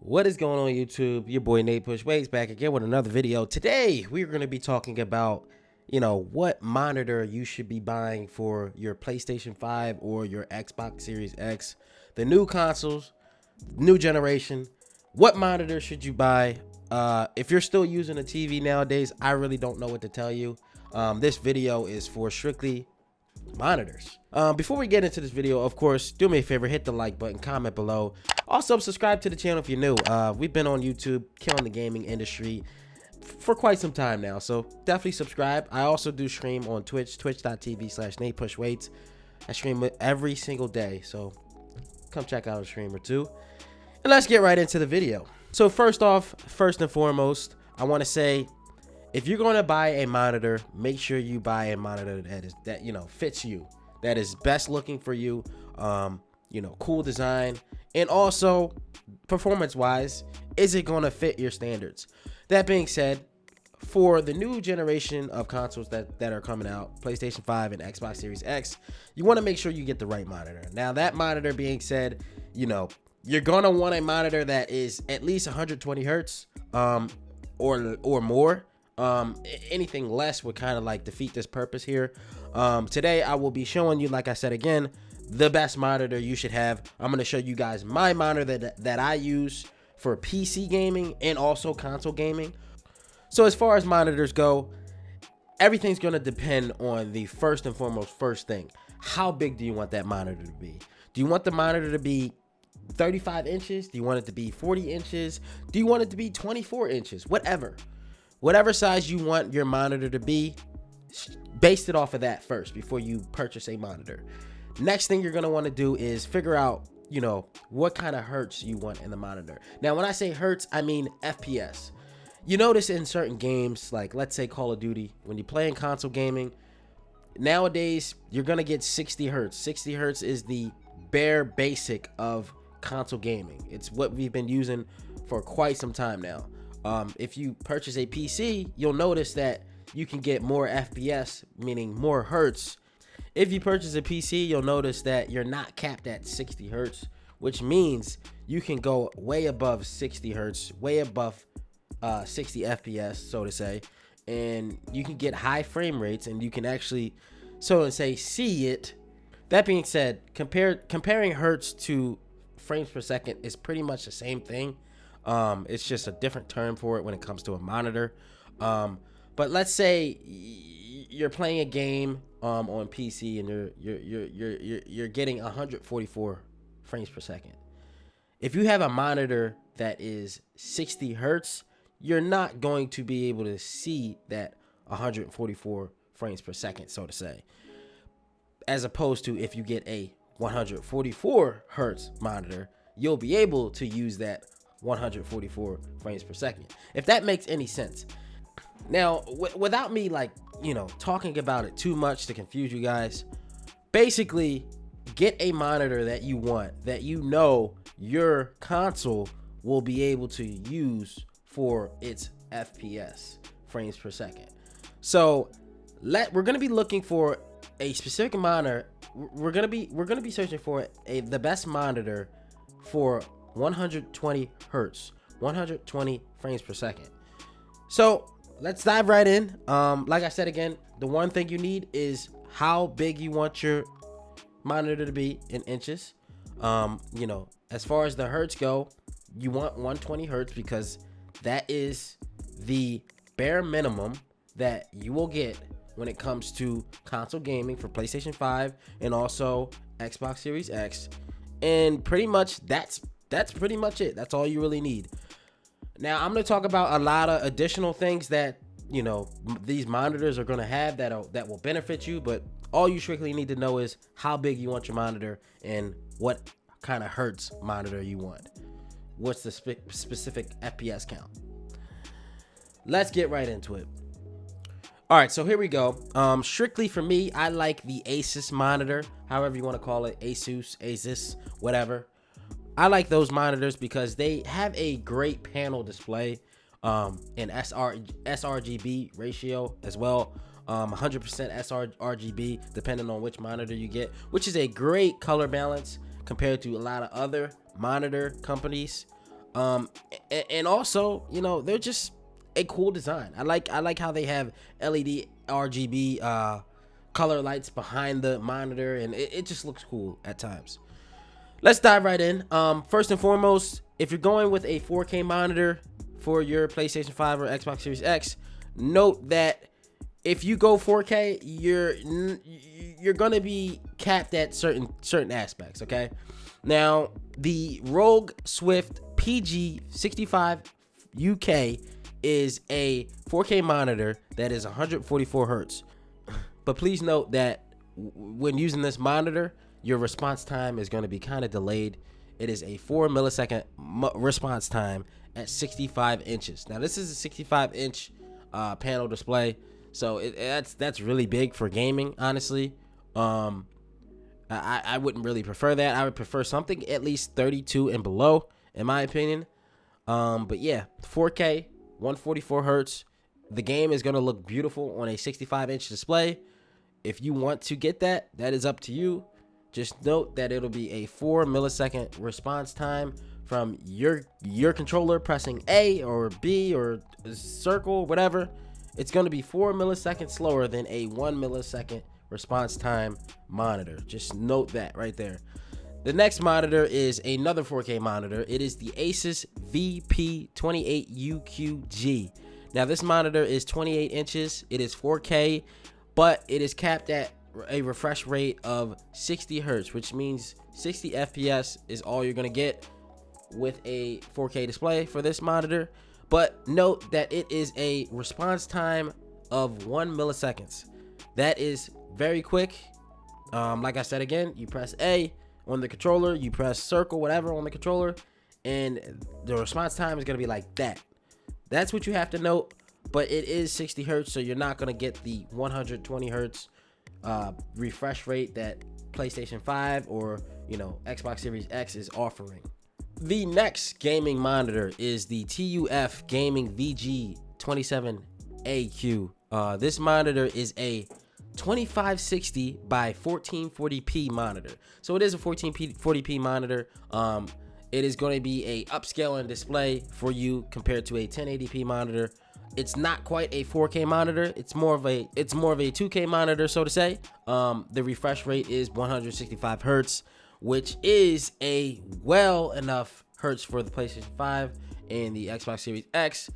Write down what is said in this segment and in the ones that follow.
What is going on YouTube? Your boy Natepushweights back again with another video. Today we're going to be talking about, what monitor you should be buying for your PlayStation 5 or your Xbox Series X. The new consoles, new generation. What monitor should you buy? If you're still using a TV nowadays, I really don't know what to tell you. This video is for strictly monitors. Before we get into this video, of course, do me a favor, hit the like button, comment below. Also, subscribe to the channel if you're new. We've been on YouTube, killing the gaming industry for quite some time now, so definitely subscribe. I also do stream on Twitch, twitch.tv/Natepushweights. I stream every single day, so come check out a stream or two. And let's get right into the video. So first and foremost, I want to say, if you're going to buy a monitor, make sure you buy a monitor that fits you, that is best looking for you, cool design, and also performance wise, is it going to fit your standards? That being said, for the new generation of consoles that are coming out, PlayStation 5 and Xbox Series X, you want to make sure you get the right monitor. Now, that monitor being said, you're going to want a monitor that is at least 120 hertz or more. Anything less would kind of like defeat this purpose here. Today I will be showing you, like I said again, the best monitor you should have. I'm going to show you guys my monitor that I use for PC gaming and also console gaming. So as far as monitors go, everything's going to depend on the first thing. How big do you want that monitor to be? Do you want the monitor to be 35 inches? Do you want it to be 40 inches? Do you want it to be 24 inches? Whatever size you want your monitor to be, base it off of that first before you purchase a monitor. Next thing you're going to want to do is figure out, what kind of hertz you want in the monitor. Now, when I say hertz, I mean FPS. You notice in certain games, like let's say Call of Duty, when you're playing console gaming, nowadays you're going to get 60 hertz. 60 hertz is the bare basic of console gaming. It's what we've been using for quite some time now. If you purchase a PC, you'll notice that you can get more FPS, meaning more hertz. If you purchase a PC, you'll notice that you're not capped at 60 hertz, which means you can go way above 60 hertz, way above 60 FPS, so to say, and you can get high frame rates, and you can actually, so to say, see it. That being said, comparing hertz to frames per second is pretty much the same thing. It's just a different term for it when it comes to a monitor. But let's say you're playing a game on PC and you're getting 144 frames per second. If you have a monitor that is 60 hertz, you're not going to be able to see that 144 frames per second, so to say. As opposed to if you get a 144 hertz monitor, you'll be able to use that 144 frames per second, if that makes any sense. Now, without me talking about it too much to confuse you guys, basically get a monitor that you want, that your console will be able to use for its FPS, frames per second. So we're going to be looking for a specific monitor. We're going to be searching for the best monitor for 120 hertz, 120 frames per second. So let's dive right in. Like I said again, the one thing you need is how big you want your monitor to be in inches. As far as the hertz go, you want 120 hertz because that is the bare minimum that you will get when it comes to console gaming for PlayStation 5 and also Xbox Series X. And pretty much that's pretty much it. That's all you really need. Now, I'm going to talk about a lot of additional things that, these monitors are going to have that will benefit you. But all you strictly need to know is how big you want your monitor and what kind of hertz monitor you want. What's the specific FPS count? Let's get right into it. All right, so here we go. Strictly for me, I like the Asus monitor, however you want to call it, Asus, whatever. I like those monitors because they have a great panel display, in sRGB ratio as well, 100% sRGB depending on which monitor you get, which is a great color balance compared to a lot of other monitor companies. And also, you know, they're just a cool design. I like how they have LED RGB color lights behind the monitor, and it just looks cool at times. Let's dive right in. First and foremost, if you're going with a 4K monitor for your PlayStation 5 or Xbox Series X, note that if you go 4K, you're gonna be capped at certain aspects. Okay, now the ROG Swift PG65UK is a 4K monitor that is 144 hertz. But please note that when using this monitor, your response time is going to be kind of delayed. It is a 4 millisecond response time at 65 inches. Now, this is a 65-inch panel display, so that's really big for gaming, honestly. I wouldn't really prefer that. I would prefer something at least 32 and below, in my opinion. But yeah, 4K, 144 hertz. The game is going to look beautiful on a 65-inch display. If you want to get that, that is up to you. Just note that it'll be a 4 millisecond response time from your controller pressing A or B or circle, whatever. It's going to be 4 milliseconds slower than a 1 millisecond response time monitor. Just note that right there. The next monitor is another 4K monitor. It is the Asus Vp28uqg. Now, this monitor is 28 inches. It is 4K, but it is capped at a refresh rate of 60 hertz, which means 60 FPS is all you're going to get with a 4K display for this monitor. But note that it is a response time of 1 milliseconds. That is very quick. Like I said, again, you press A on the controller, you press circle, whatever on the controller, and the response time is going to be like that. That's what you have to note. But it is 60 hertz, so you're not going to get the 120 hertz refresh rate that PlayStation 5 or, you know, Xbox Series X is offering. The next gaming monitor is the TUF Gaming Vg27uqg. This monitor is a 2560 by 1440p monitor. So it is a 1440p monitor. It is going to be a upscaling display for you compared to a 1080p monitor. It's not quite a 4K monitor. It's more of a 2K monitor, so to say. The refresh rate is 165 hertz, which is a well enough hertz for the PlayStation 5 and the Xbox Series X.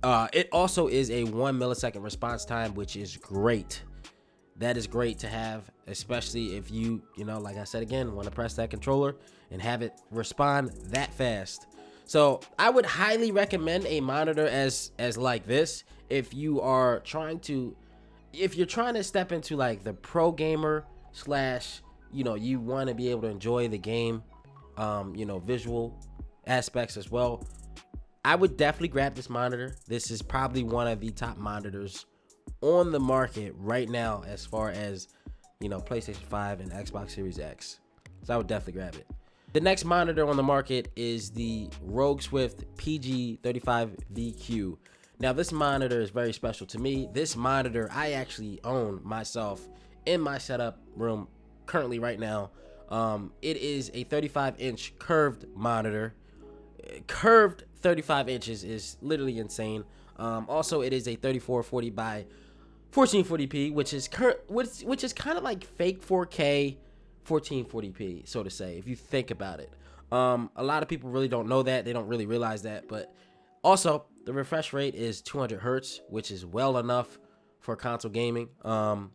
It also is a 1 millisecond response time, which is great. That is great to have, especially if you know, like I said again, want to press that controller and have it respond that fast. So I would highly recommend a monitor as like this if you're trying to step into like the pro gamer slash, you know, you want to be able to enjoy the game, you know, visual aspects as well. I would definitely grab this monitor. This is probably one of the top monitors on the market right now as far as, you know, PlayStation 5 and Xbox Series X. So I would definitely grab it. The next monitor on the market is the ROG Swift PG35VQ. Now, this monitor is very special to me. This monitor I actually own myself in my setup room currently right now. It is a 35-inch curved monitor. Curved 35 inches is literally insane. Also, it is a 3440 by 1440p, which is kind of like fake 4K 1440p, so to say, if you think about it. A lot of people really don't know that. They don't really realize that. But also, the refresh rate is 200 hertz, which is well enough for console gaming. 2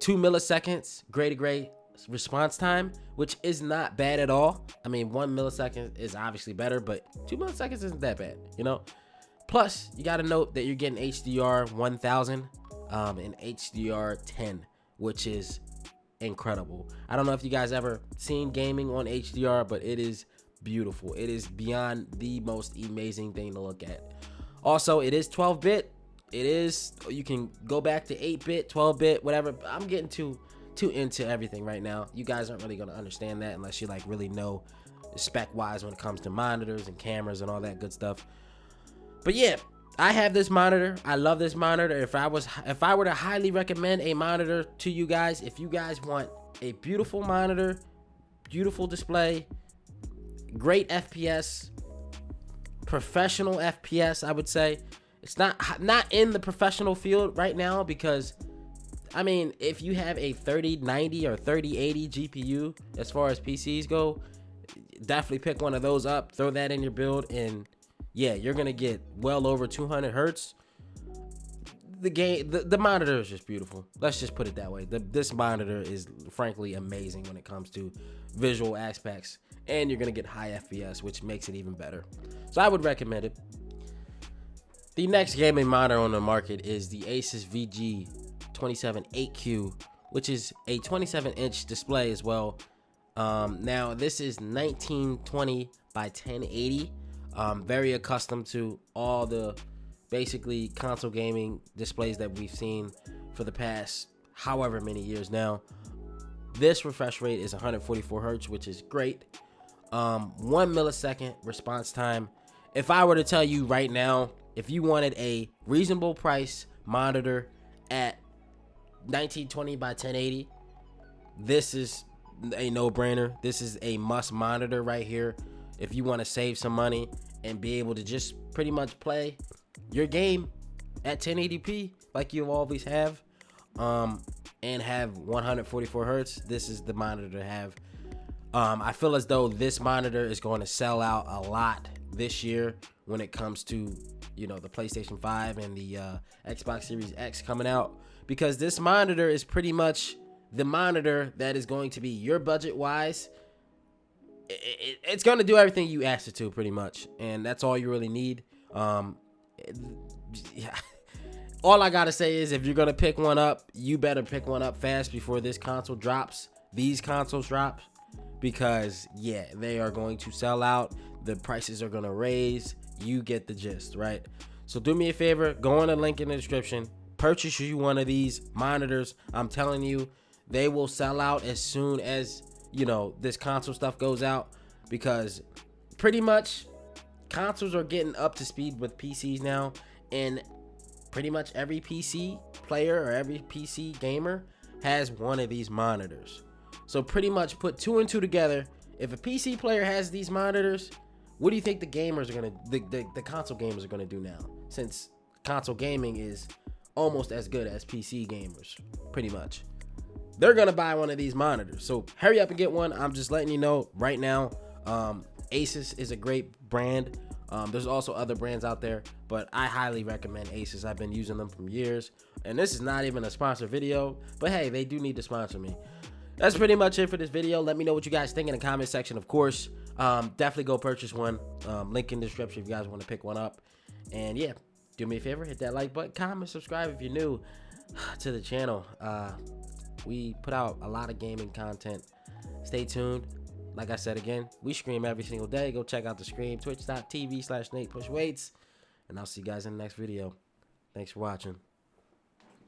milliseconds gray to gray response time, which is not bad at all. I mean, 1 millisecond is obviously better, but 2 milliseconds isn't that bad, you know. Plus, you got to note that you're getting HDR 1000 and HDR 10, which is incredible. I don't know if you guys ever seen gaming on HDR, but it is beautiful. It is beyond the most amazing thing to look at. Also, it is 12-bit. You can go back to 8-bit, 12-bit, whatever. I'm getting too into everything right now. You guys aren't really going to understand that unless you like really know spec wise when it comes to monitors and cameras and all that good stuff. But yeah, I have this monitor. I love this monitor. If I were to highly recommend a monitor to you guys, if you guys want a beautiful monitor, beautiful display, great FPS, professional FPS, I would say. It's not in the professional field right now because, I mean, if you have a 3090 or 3080 GPU, as far as PCs go, definitely pick one of those up, throw that in your build, and yeah, you're gonna get well over 200 hertz. The monitor is just beautiful. Let's just put it that way. This monitor is frankly amazing when it comes to visual aspects, and you're gonna get high FPS, which makes it even better. So I would recommend it. The next gaming monitor on the market is the Asus Vg28uqg, which is a 27-inch display as well. Now this is 1920 by 1080. Very accustomed to all the basically console gaming displays that we've seen for the past however many years now. This refresh rate is 144 hertz, which is great. 1 millisecond response time. If I were to tell you right now, if you wanted a reasonable price monitor at 1920 by 1080, this is a no-brainer. This is a must monitor right here if you want to save some money and be able to just pretty much play your game at 1080p like you always have, and have 144 hertz. This is the monitor to have. I feel as though this monitor is going to sell out a lot this year when it comes to, you know, the PlayStation 5 and the Xbox Series X coming out, because this monitor is pretty much the monitor that is going to be your budget wise. It's going to do everything you asked it to pretty much, and that's all you really need. Yeah. All I gotta say is, if you're gonna pick one up, you better pick one up fast before this console drops. These consoles drop, because yeah, they are going to sell out. The prices are gonna raise. You get the gist, right? So do me a favor, go on the link in the description, purchase you one of these monitors. I'm telling you, they will sell out as soon as, you know, this console stuff goes out, because pretty much consoles are getting up to speed with PCs now, and pretty much every PC player or every PC gamer has one of these monitors. So pretty much put 2 and 2 together. If a PC player has these monitors, what do you think the gamers are gonna, the console gamers are gonna do now? Since console gaming is almost as good as PC gamers, pretty much. They're gonna buy one of these monitors. So hurry up and get one. I'm just letting you know right now. Asus is a great brand. There's also other brands out there, but I highly recommend Asus. I've been using them for years, and this is not even a sponsor video, but hey, they do need to sponsor me. That's pretty much it for this video. Let me know what you guys think in the comment section, of course. Definitely go purchase one. Link in the description if you guys want to pick one up. And yeah, do me a favor, hit that like button, comment, subscribe if you're new to the channel. We put out a lot of gaming content. Stay tuned. Like I said again, we stream every single day. Go check out the stream, twitch.tv/Natepushweights. And I'll see you guys in the next video. Thanks for watching.